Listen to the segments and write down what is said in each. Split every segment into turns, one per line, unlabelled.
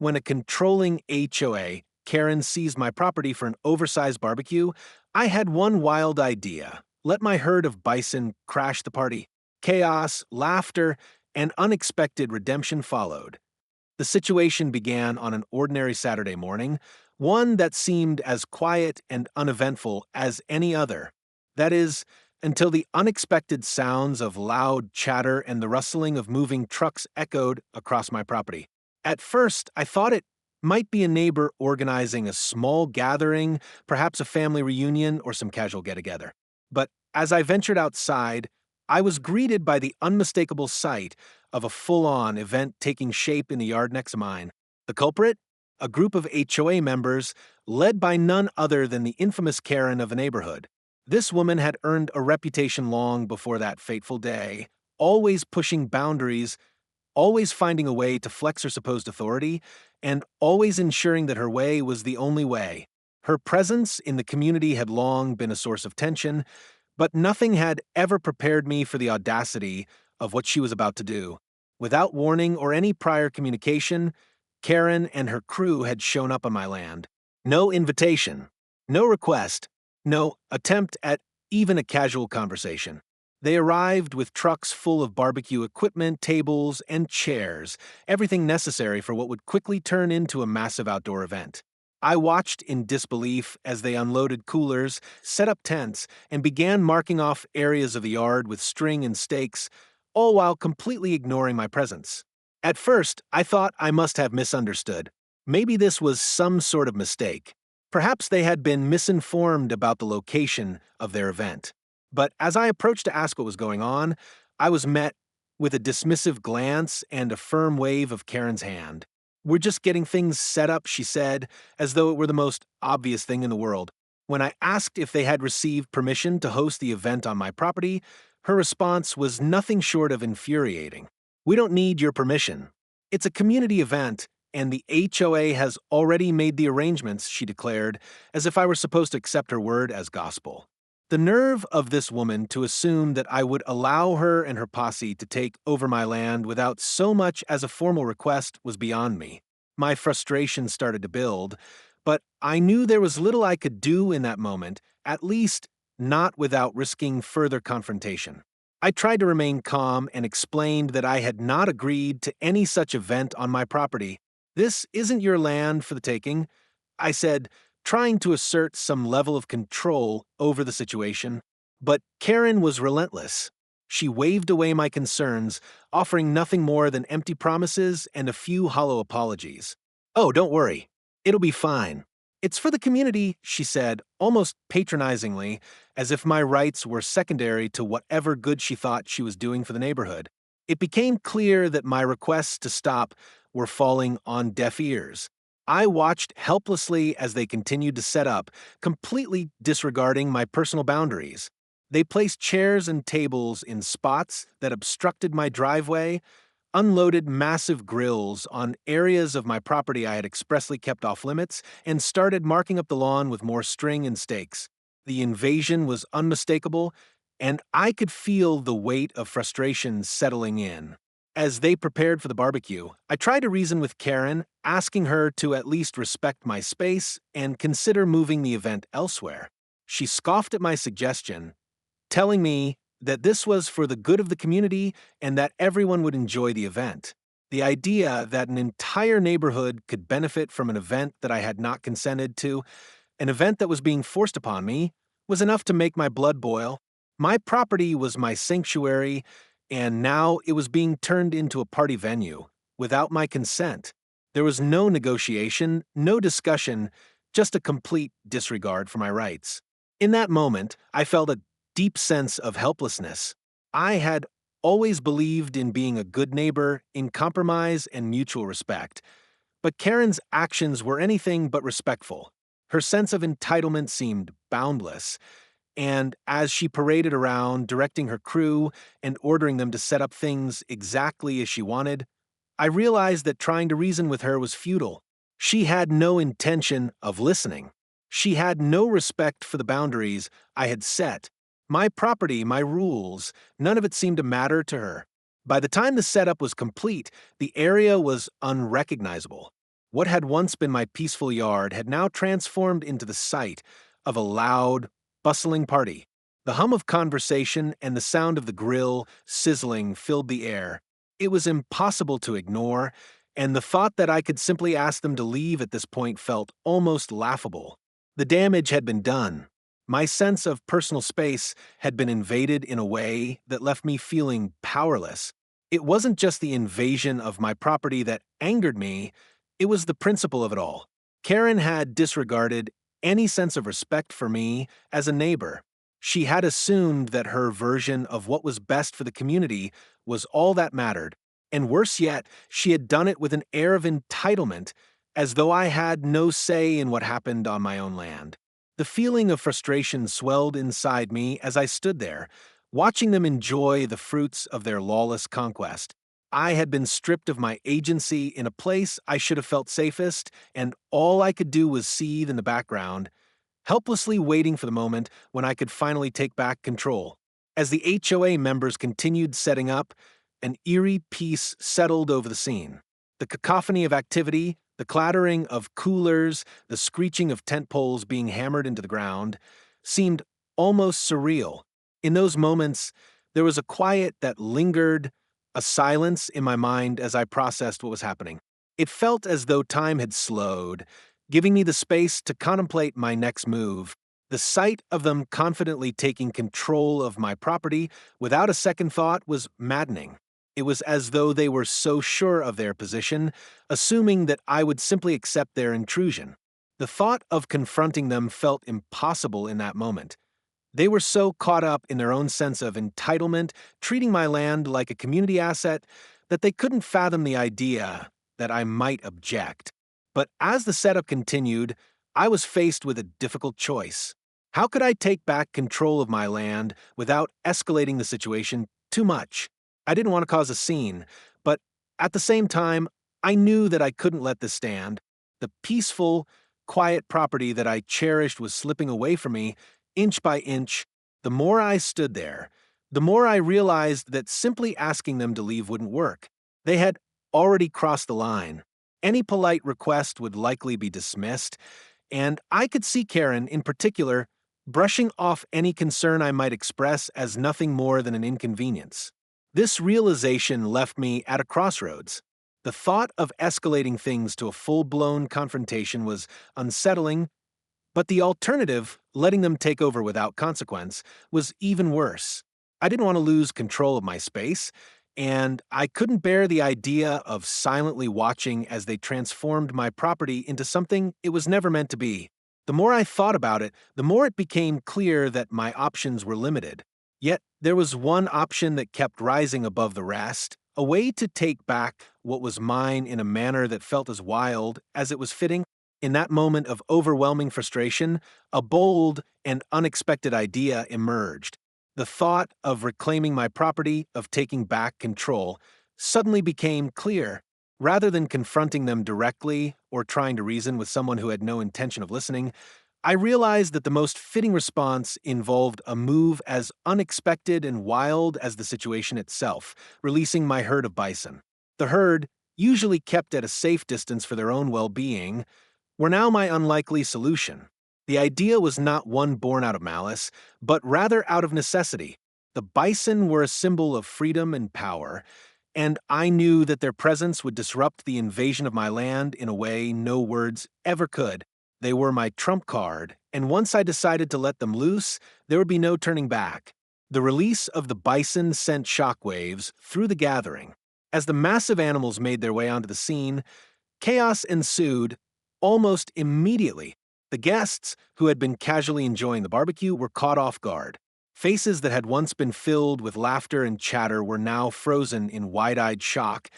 When a controlling HOA, Karen, seized my property for an oversized barbecue, I had one wild idea. Let my herd of bison crash the party. Chaos, laughter, and unexpected redemption followed. The situation began on an ordinary Saturday morning, one that seemed as quiet and uneventful as any other. That is, until the unexpected sounds of loud chatter and the rustling of moving trucks echoed across my property. At first, I thought it might be a neighbor organizing a small gathering, perhaps a family reunion or some casual get-together. But as I ventured outside, I was greeted by the unmistakable sight of a full-on event taking shape in the yard next to mine. The culprit? A group of HOA members, led by none other than the infamous Karen of the neighborhood. This woman had earned a reputation long before that fateful day, always pushing boundaries, always finding a way to flex her supposed authority, and always ensuring that her way was the only way. Her presence in the community had long been a source of tension, but nothing had ever prepared me for the audacity of what she was about to do. Without warning or any prior communication, Karen and her crew had shown up on my land. No invitation, no request, no attempt at even a casual conversation. They arrived with trucks full of barbecue equipment, tables, and chairs, everything necessary for what would quickly turn into a massive outdoor event. I watched in disbelief as they unloaded coolers, set up tents, and began marking off areas of the yard with string and stakes, all while completely ignoring my presence. At first, I thought I must have misunderstood. Maybe this was some sort of mistake. Perhaps they had been misinformed about the location of their event. But as I approached to ask what was going on, I was met with a dismissive glance and a firm wave of Karen's hand. "We're just getting things set up," she said, as though it were the most obvious thing in the world. When I asked if they had received permission to host the event on my property, her response was nothing short of infuriating. "We don't need your permission. It's a community event, and the HOA has already made the arrangements," she declared, as if I were supposed to accept her word as gospel. The nerve of this woman to assume that I would allow her and her posse to take over my land without so much as a formal request was beyond me. My frustration started to build, but I knew there was little I could do in that moment, at least not without risking further confrontation. I tried to remain calm and explained that I had not agreed to any such event on my property. "This isn't your land for the taking," I said, trying to assert some level of control over the situation. But Karen was relentless. She waved away my concerns, offering nothing more than empty promises and a few hollow apologies. "Oh, don't worry. It'll be fine. It's for the community," she said, almost patronizingly, as if my rights were secondary to whatever good she thought she was doing for the neighborhood. It became clear that my requests to stop were falling on deaf ears. I watched helplessly as they continued to set up, completely disregarding my personal boundaries. They placed chairs and tables in spots that obstructed my driveway, unloaded massive grills on areas of my property I had expressly kept off limits, and started marking up the lawn with more string and stakes. The invasion was unmistakable, and I could feel the weight of frustration settling in. As they prepared for the barbecue, I tried to reason with Karen, asking her to at least respect my space and consider moving the event elsewhere. She scoffed at my suggestion, telling me that this was for the good of the community and that everyone would enjoy the event. The idea that an entire neighborhood could benefit from an event that I had not consented to, an event that was being forced upon me, was enough to make my blood boil. My property was my sanctuary, and now it was being turned into a party venue, without my consent. There was no negotiation, no discussion, just a complete disregard for my rights. In that moment, I felt a deep sense of helplessness. I had always believed in being a good neighbor, in compromise and mutual respect. But Karen's actions were anything but respectful. Her sense of entitlement seemed boundless, and as she paraded around, directing her crew and ordering them to set up things exactly as she wanted, I realized that trying to reason with her was futile. She had no intention of listening. She had no respect for the boundaries I had set. My property, my rules, none of it seemed to matter to her. By the time the setup was complete, the area was unrecognizable. What had once been my peaceful yard had now transformed into the sight of a loud, bustling party. The hum of conversation and the sound of the grill sizzling filled the air. It was impossible to ignore, and the thought that I could simply ask them to leave at this point felt almost laughable. The damage had been done. My sense of personal space had been invaded in a way that left me feeling powerless. It wasn't just the invasion of my property that angered me, it was the principle of it all. Karen had disregarded any sense of respect for me as a neighbor. She had assumed that her version of what was best for the community was all that mattered, and worse yet, she had done it with an air of entitlement, as though I had no say in what happened on my own land. The feeling of frustration swelled inside me as I stood there, watching them enjoy the fruits of their lawless conquest. I had been stripped of my agency in a place I should have felt safest, and all I could do was seethe in the background, helplessly waiting for the moment when I could finally take back control. As the HOA members continued setting up, an eerie peace settled over the scene. The cacophony of activity, the clattering of coolers, the screeching of tent poles being hammered into the ground, seemed almost surreal. In those moments, there was a quiet that lingered, a silence in my mind as I processed what was happening. It felt as though time had slowed, giving me the space to contemplate my next move. The sight of them confidently taking control of my property without a second thought was maddening. It was as though they were so sure of their position, assuming that I would simply accept their intrusion. The thought of confronting them felt impossible in that moment. They were so caught up in their own sense of entitlement, treating my land like a community asset, that they couldn't fathom the idea that I might object. But as the setup continued, I was faced with a difficult choice. How could I take back control of my land without escalating the situation too much? I didn't want to cause a scene, but at the same time, I knew that I couldn't let this stand. The peaceful, quiet property that I cherished was slipping away from me, inch by inch. The more I stood there, the more I realized that simply asking them to leave wouldn't work. They had already crossed the line. Any polite request would likely be dismissed, and I could see Karen, in particular, brushing off any concern I might express as nothing more than an inconvenience. This realization left me at a crossroads. The thought of escalating things to a full-blown confrontation was unsettling, but the alternative, letting them take over without consequence, was even worse. I didn't want to lose control of my space, and I couldn't bear the idea of silently watching as they transformed my property into something it was never meant to be. The more I thought about it, the more it became clear that my options were limited. Yet there was one option that kept rising above the rest, a way to take back what was mine in a manner that felt as wild as it was fitting. In that moment of overwhelming frustration, a bold and unexpected idea emerged. The thought of reclaiming my property, of taking back control, suddenly became clear. Rather than confronting them directly or trying to reason with someone who had no intention of listening, I realized that the most fitting response involved a move as unexpected and wild as the situation itself, releasing my herd of bison. The herd, usually kept at a safe distance for their own well-being, were now my unlikely solution. The idea was not one born out of malice, but rather out of necessity. The bison were a symbol of freedom and power, and I knew that their presence would disrupt the invasion of my land in a way no words ever could. They were my trump card, and once I decided to let them loose, there would be no turning back. The release of the bison sent shockwaves through the gathering. As the massive animals made their way onto the scene, chaos ensued almost immediately. The guests, who had been casually enjoying the barbecue, were caught off guard. Faces that had once been filled with laughter and chatter were now frozen in wide-eyed shock,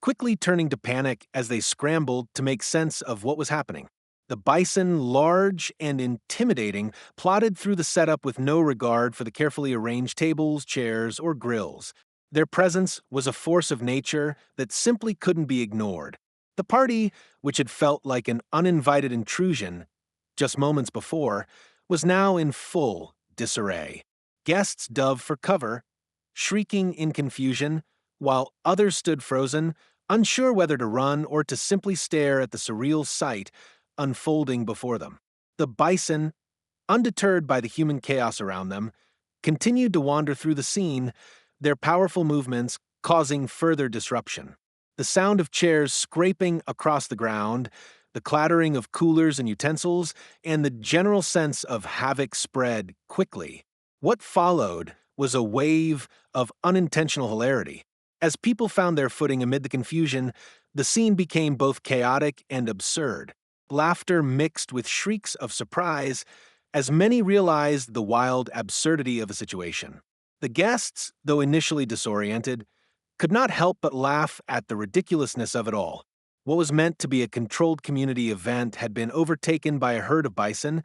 quickly turning to panic as they scrambled to make sense of what was happening. The bison, large and intimidating, plodded through the setup with no regard for the carefully arranged tables, chairs, or grills. Their presence was a force of nature that simply couldn't be ignored. The party, which had felt like an uninvited intrusion just moments before, was now in full disarray. Guests dove for cover, shrieking in confusion, while others stood frozen, unsure whether to run or to simply stare at the surreal sight unfolding before them. The bison, undeterred by the human chaos around them, continued to wander through the scene, their powerful movements causing further disruption. The sound of chairs scraping across the ground, the clattering of coolers and utensils, and the general sense of havoc spread quickly. What followed was a wave of unintentional hilarity. As people found their footing amid the confusion, the scene became both chaotic and absurd. Laughter mixed with shrieks of surprise as many realized the wild absurdity of the situation. The guests, though initially disoriented, could not help but laugh at the ridiculousness of it all. What was meant to be a controlled community event had been overtaken by a herd of bison,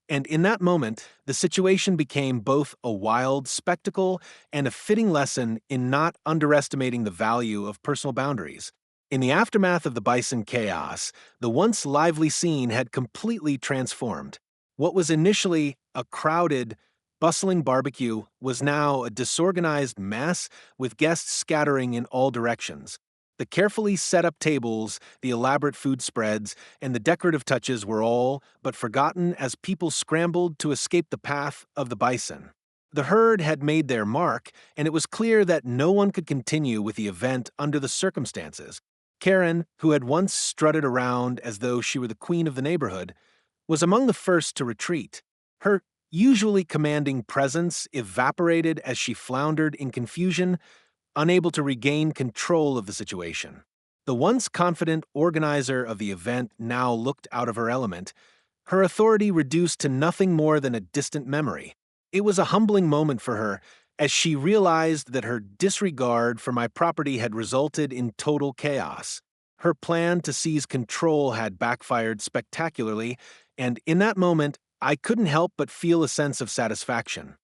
and in that moment, the situation became both a wild spectacle and a fitting lesson in not underestimating the value of personal boundaries. In the aftermath of the bison chaos, the once lively scene had completely transformed. What was initially a crowded, bustling barbecue was now a disorganized mess with guests scattering in all directions. The carefully set up tables, the elaborate food spreads, and the decorative touches were all but forgotten as people scrambled to escape the path of the bison. The herd had made their mark, and it was clear that no one could continue with the event under the circumstances. Karen, who had once strutted around as though she were the queen of the neighborhood, was among the first to retreat. Her usually commanding presence evaporated as she floundered in confusion, unable to regain control of the situation. The once confident organizer of the event now looked out of her element, her authority reduced to nothing more than a distant memory. It was a humbling moment for her as she realized that her disregard for my property had resulted in total chaos. Her plan to seize control had backfired spectacularly, and in that moment, I couldn't help but feel a sense of satisfaction.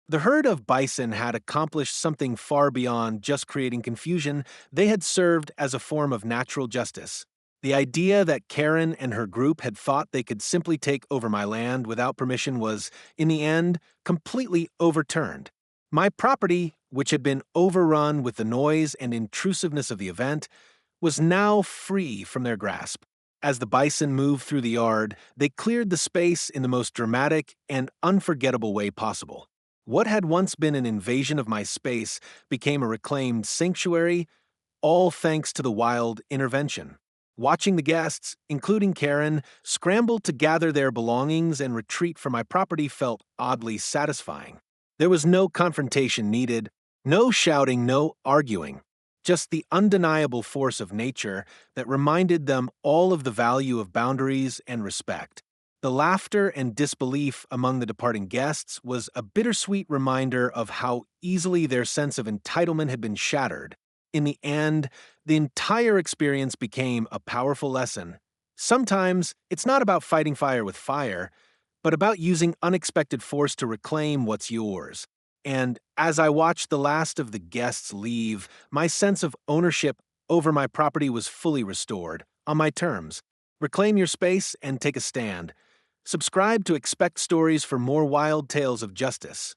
The herd of bison had accomplished something far beyond just creating confusion. They had served as a form of natural justice. The idea that Karen and her group had thought they could simply take over my land without permission was, in the end, completely overturned. My property, which had been overrun with the noise and intrusiveness of the event, was now free from their grasp. As the bison moved through the yard, they cleared the space in the most dramatic and unforgettable way possible. What had once been an invasion of my space became a reclaimed sanctuary, all thanks to the wild intervention. Watching the guests, including Karen, scramble to gather their belongings and retreat from my property felt oddly satisfying. There was no confrontation needed, no shouting, no arguing. Just the undeniable force of nature that reminded them all of the value of boundaries and respect. The laughter and disbelief among the departing guests was a bittersweet reminder of how easily their sense of entitlement had been shattered. In the end, the entire experience became a powerful lesson. Sometimes it's not about fighting fire with fire, but about using unexpected force to reclaim what's yours. And as I watched the last of the guests leave, my sense of ownership over my property was fully restored, on my terms. Reclaim your space and take a stand. Subscribe to expect stories for more wild tales of justice.